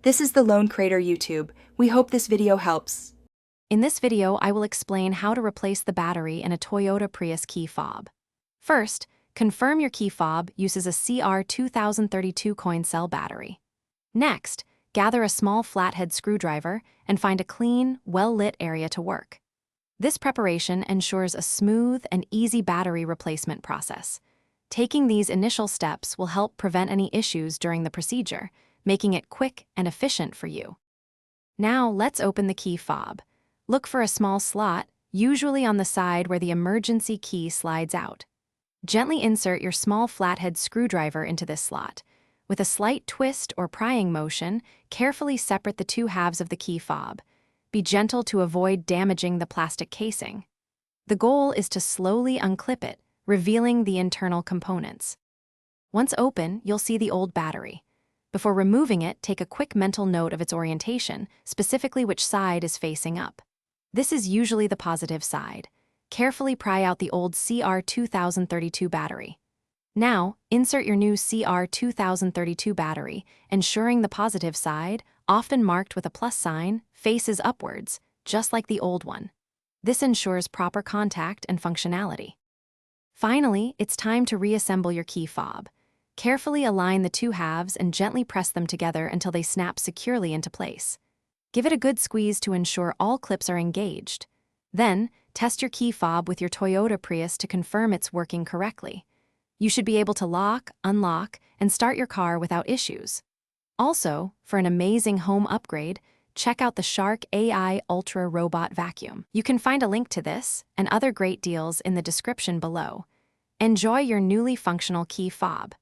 This is the Lone Crater YouTube. We hope this video helps. In this video, I will explain how to replace the battery in a Toyota Prius key fob. First, confirm your key fob uses a CR2032 coin cell battery. Next, gather a small flathead screwdriver and find a clean, well-lit area to work. This preparation ensures a smooth and easy battery replacement process. Taking these initial steps will help prevent any issues during the procedure, making it quick and efficient for you. Now, let's open the key fob. Look for a small slot, usually on the side where the emergency key slides out. Gently insert your small flathead screwdriver into this slot. With a slight twist or prying motion, carefully separate the two halves of the key fob. Be gentle to avoid damaging the plastic casing. The goal is to slowly unclip it, revealing the internal components. Once open, you'll see the old battery. Before removing it, take a quick mental note of its orientation, specifically which side is facing up. This is usually the positive side. Carefully pry out the old CR2032 battery. Now, insert your new CR2032 battery, ensuring the positive side, often marked with a plus sign, faces upwards, just like the old one. This ensures proper contact and functionality. Finally, it's time to reassemble your key fob. Carefully align the two halves and gently press them together until they snap securely into place. Give it a good squeeze to ensure all clips are engaged. Then, test your key fob with your Toyota Prius to confirm it's working correctly. You should be able to lock, unlock, and start your car without issues. Also, for an amazing home upgrade, check out the Shark AI Ultra Robot Vacuum. You can find a link to this and other great deals in the description below. Enjoy your newly functional key fob.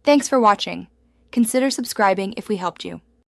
Thanks for watching. Consider subscribing if we helped you.